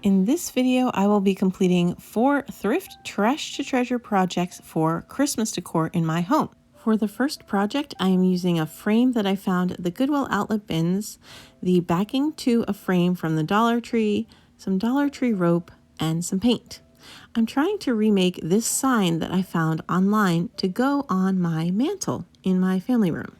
In this video, I will be completing 4 thrift trash to treasure projects for Christmas decor in my home. For the first project, I am using a frame that I found at the Goodwill outlet bins, the backing to a frame from the Dollar Tree, some Dollar Tree rope, and some paint. I'm trying to remake this sign that I found online to go on my mantle in my family room.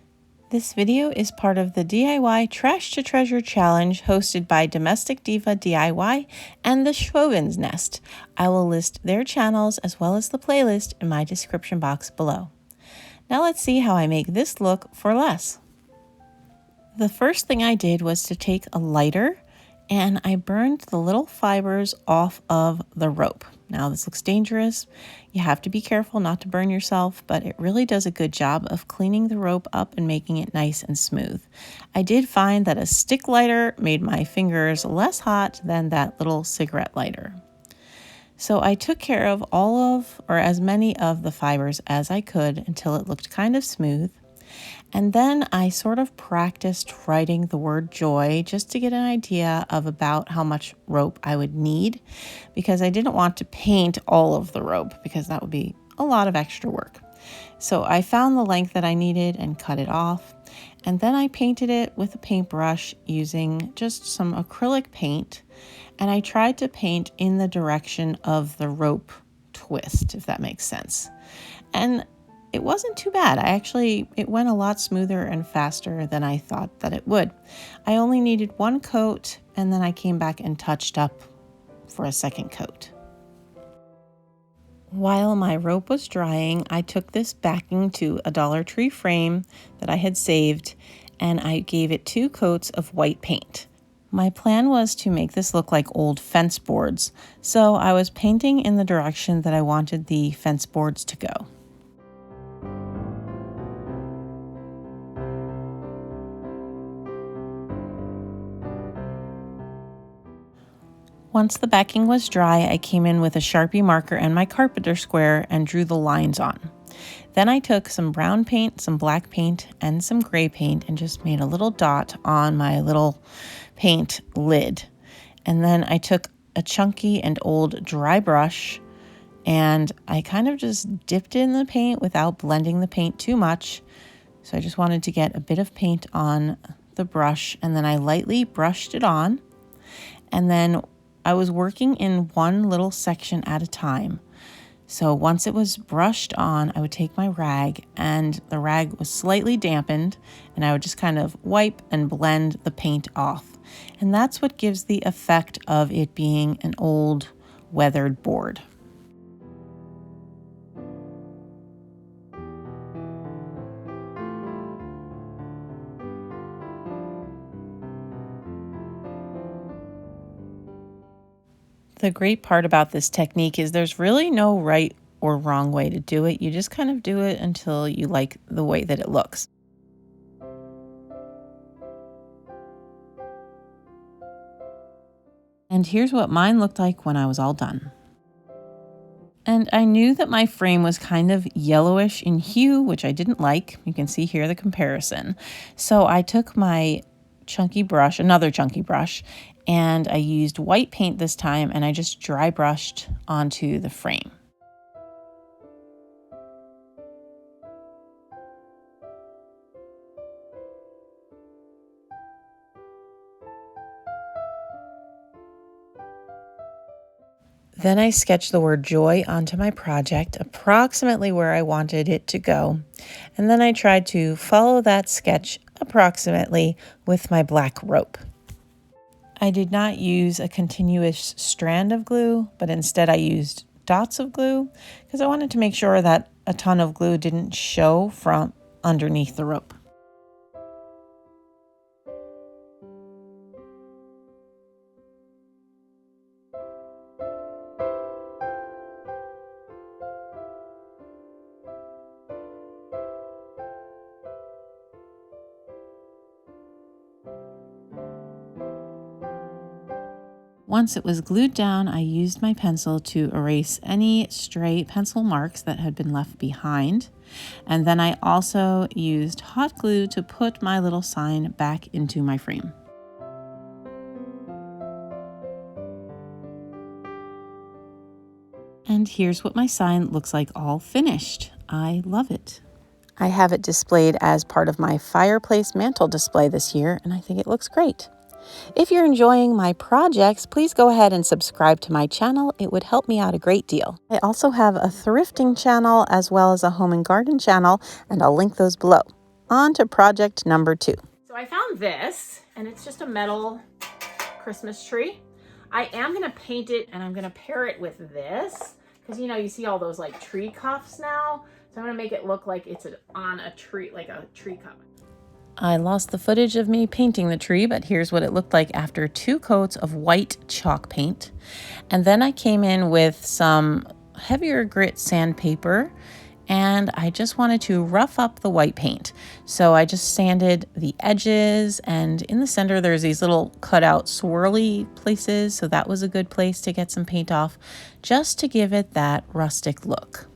This video is part of the DIY Trash to Treasure Challenge hosted by Domestic Diva DIY and the Schwoven's Nest. I will list their channels as well as the playlist in my description box below. Now let's see how I make this look for less. The first thing I did was to take a lighter and I burned the little fibers off of the rope. Now this looks dangerous. You have to be careful not to burn yourself, but it really does a good job of cleaning the rope up and making it nice and smooth. I did find that a stick lighter made my fingers less hot than that little cigarette lighter. So I took care of as many of the fibers as I could until it looked kind of smooth. And then I sort of practiced writing the word joy just to get an idea of about how much rope I would need, because I didn't want to paint all of the rope because that would be a lot of extra work. So I found the length that I needed and cut it off. And then I painted it with a paintbrush using just some acrylic paint. And I tried to paint in the direction of the rope twist, if that makes sense. And it wasn't too bad. It went a lot smoother and faster than I thought that it would. I only needed one coat, and then I came back and touched up for a second coat. While my rope was drying, I took this backing to a Dollar Tree frame that I had saved, and I gave it 2 coats of white paint. My plan was to make this look like old fence boards, so I was painting in the direction that I wanted the fence boards to go. Once the backing was dry, I came in with a Sharpie marker and my carpenter square and drew the lines on. Then I took some brown paint, some black paint, and some gray paint and just made a little dot on my little paint lid. And then I took a chunky and old dry brush and I kind of just dipped in the paint without blending the paint too much. So I just wanted to get a bit of paint on the brush, and then I lightly brushed it on. And then I was working in one little section at a time. So once it was brushed on, I would take my rag, and the rag was slightly dampened, and I would just kind of wipe and blend the paint off. And that's what gives the effect of it being an old weathered board. The great part about this technique is there's really no right or wrong way to do it. You just kind of do it until you like the way that it looks. And here's what mine looked like when I was all done. And I knew that my frame was kind of yellowish in hue, which I didn't like. You can see here the comparison. So I took my another chunky brush, and I used white paint this time, and I just dry brushed onto the frame. Then I sketched the word joy onto my project, approximately where I wanted it to go. And then I tried to follow that sketch approximately with my black rope. I did not use a continuous strand of glue, but instead I used dots of glue because I wanted to make sure that a ton of glue didn't show from underneath the rope. Once it was glued down, I used my pencil to erase any stray pencil marks that had been left behind. And then I also used hot glue to put my little sign back into my frame. And here's what my sign looks like all finished. I love it. I have it displayed as part of my fireplace mantle display this year, and I think it looks great. If you're enjoying my projects, please go ahead and subscribe to my channel. It would help me out a great deal. I also have a thrifting channel as well as a home and garden channel, and I'll link those below. On to project number 2. So I found this, and it's just a metal Christmas tree. I am going to paint it, and I'm going to pair it with this, because you see all those like tree cuffs now. So I'm going to make it look like it's on a tree, like a tree cuff. I lost the footage of me painting the tree, but here's what it looked like after 2 coats of white chalk paint. And then I came in with some heavier grit sandpaper, and I just wanted to rough up the white paint. So I just sanded the edges, and in the center there's these little cutout swirly places, so that was a good place to get some paint off, just to give it that rustic look.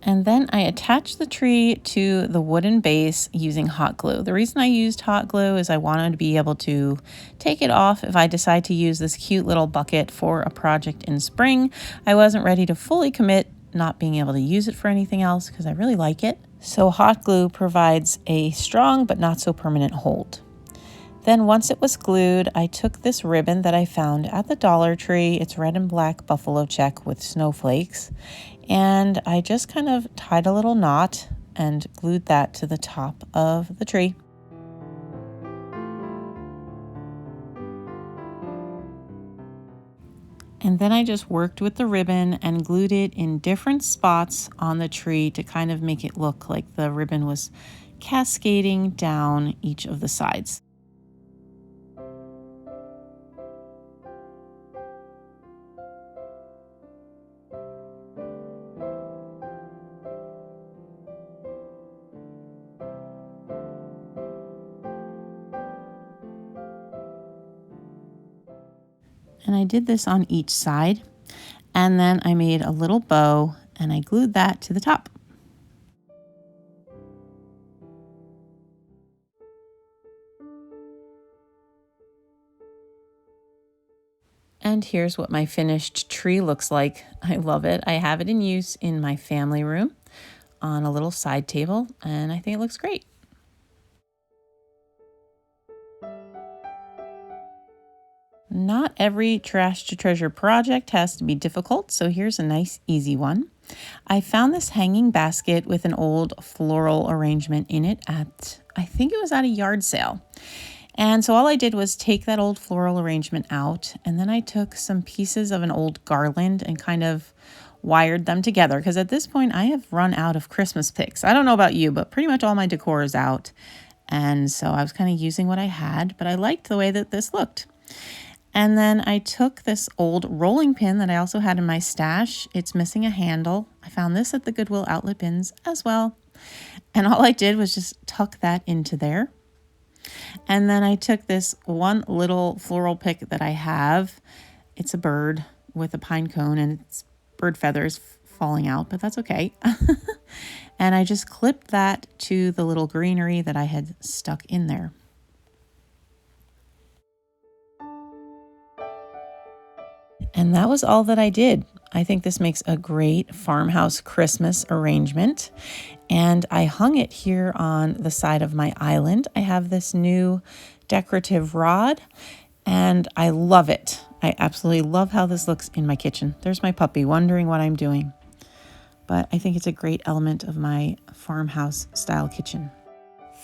And then I attached the tree to the wooden base using hot glue. The reason I used hot glue is I wanted to be able to take it off if I decide to use this cute little bucket for a project in spring. I wasn't ready to fully commit not being able to use it for anything else because I really like it. So hot glue provides a strong but not so permanent hold. Then once it was glued, I took this ribbon that I found at the Dollar Tree. It's red and black buffalo check with snowflakes. And I just kind of tied a little knot and glued that to the top of the tree. And then I just worked with the ribbon and glued it in different spots on the tree to kind of make it look like the ribbon was cascading down each of the sides. And I did this on each side, and then I made a little bow and I glued that to the top. And here's what my finished tree looks like. I love it. I have it in use in my family room on a little side table, and I think it looks great. Not every trash to treasure project has to be difficult, so here's a nice easy one. I found this hanging basket with an old floral arrangement in it at, I think it was at a yard sale. And so all I did was take that old floral arrangement out, and then I took some pieces of an old garland and kind of wired them together, because at this point I have run out of Christmas picks. I don't know about you, but pretty much all my decor is out. And so I was kind of using what I had, but I liked the way that this looked. And then I took this old rolling pin that I also had in my stash. It's missing a handle. I found this at the Goodwill outlet bins as well. And all I did was just tuck that into there. And then I took this one little floral pick that I have. It's a bird with a pine cone and its bird feathers falling out, but that's okay. And I just clipped that to the little greenery that I had stuck in there. And that was all that I did. I think this makes a great farmhouse Christmas arrangement. And I hung it here on the side of my island. I have this new decorative rod and I love it. I absolutely love how this looks in my kitchen. There's my puppy wondering what I'm doing. But I think it's a great element of my farmhouse style kitchen.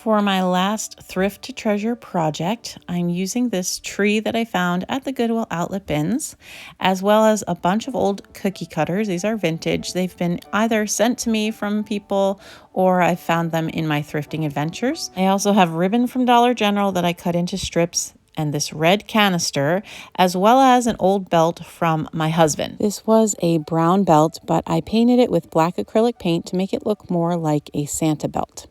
For my last thrift to treasure project, I'm using this tree that I found at the Goodwill outlet bins, as well as a bunch of old cookie cutters. These are vintage. They've been either sent to me from people or I found them in my thrifting adventures. I also have ribbon from Dollar General that I cut into strips and this red canister, as well as an old belt from my husband. This was a brown belt, but I painted it with black acrylic paint to make it look more like a Santa belt.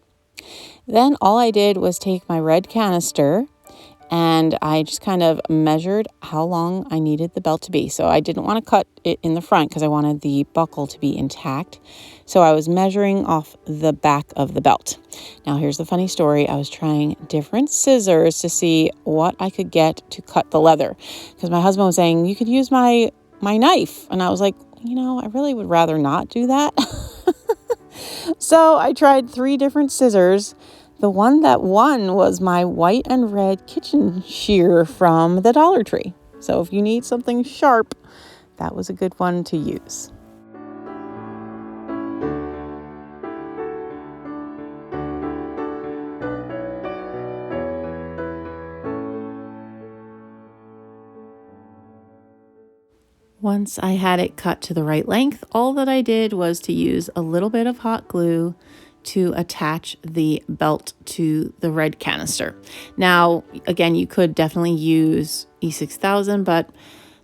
Then all I did was take my red canister and I just kind of measured how long I needed the belt to be. So I didn't want to cut it in the front because I wanted the buckle to be intact. So I was measuring off the back of the belt. Now here's the funny story. I was trying different scissors to see what I could get to cut the leather, because my husband was saying, you could use my knife. And I was like, you know, I really would rather not do that. So I tried 3 different scissors. The one that won was my white and red kitchen shear from the Dollar Tree. So if you need something sharp, that was a good one to use. Once I had it cut to the right length, all that I did was to use a little bit of hot glue to attach the belt to the red canister. Now, again, you could definitely use E6000, but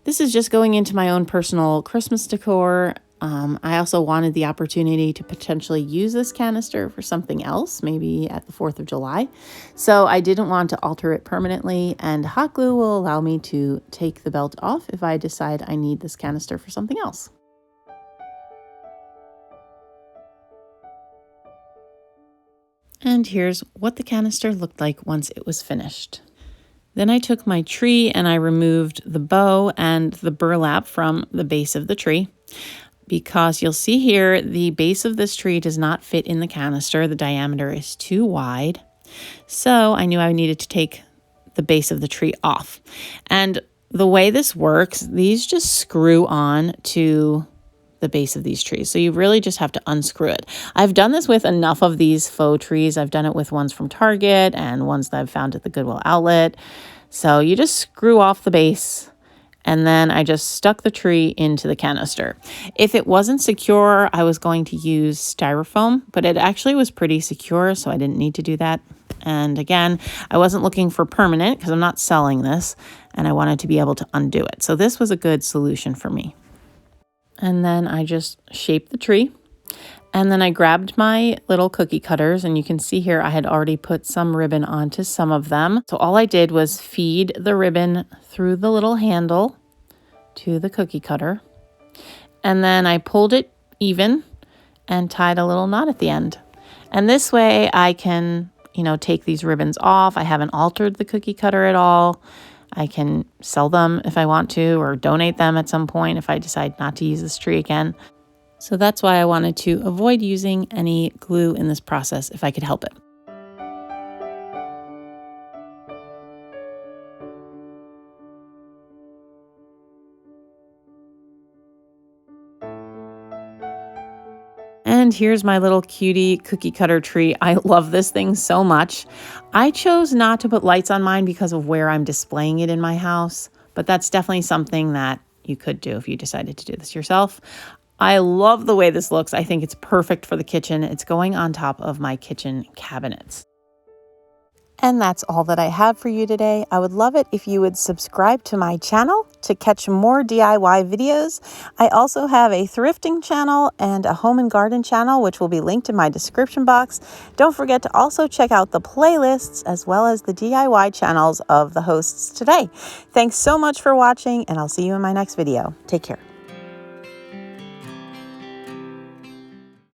this is just going into my own personal Christmas decor. I also wanted the opportunity to potentially use this canister for something else, maybe at the 4th of July. So I didn't want to alter it permanently, and hot glue will allow me to take the belt off if I decide I need this canister for something else. And here's what the canister looked like once it was finished. Then I took my tree and I removed the bow and the burlap from the base of the tree, because you'll see here the base of this tree does not fit in the canister. The diameter is too wide. So I knew I needed to take the base of the tree off. And the way this works, these just screw on to the base of these trees. So you really just have to unscrew it. I've done this with enough of these faux trees. I've done it with ones from Target and ones that I've found at the Goodwill outlet. So you just screw off the base, and then I just stuck the tree into the canister. If it wasn't secure, I was going to use styrofoam, but it actually was pretty secure, so I didn't need to do that. And again, I wasn't looking for permanent because I'm not selling this, and I wanted to be able to undo it. So this was a good solution for me. And then I just shaped the tree. And then I grabbed my little cookie cutters, and you can see here I had already put some ribbon onto some of them. So all I did was feed the ribbon through the little handle to the cookie cutter. And then I pulled it even and tied a little knot at the end. And this way I can, take these ribbons off. I haven't altered the cookie cutter at all. I can sell them if I want to, or donate them at some point if I decide not to use this tree again. So that's why I wanted to avoid using any glue in this process if I could help it. And here's my little cutie cookie cutter tree. I love this thing so much. I chose not to put lights on mine because of where I'm displaying it in my house, but that's definitely something that you could do if you decided to do this yourself. I love the way this looks. I think it's perfect for the kitchen. It's going on top of my kitchen cabinets. And that's all that I have for you today. I would love it if you would subscribe to my channel to catch more DIY videos. I also have a thrifting channel and a home and garden channel, which will be linked in my description box. Don't forget to also check out the playlists as well as the DIY channels of the hosts today. Thanks so much for watching, and I'll see you in my next video. Take care.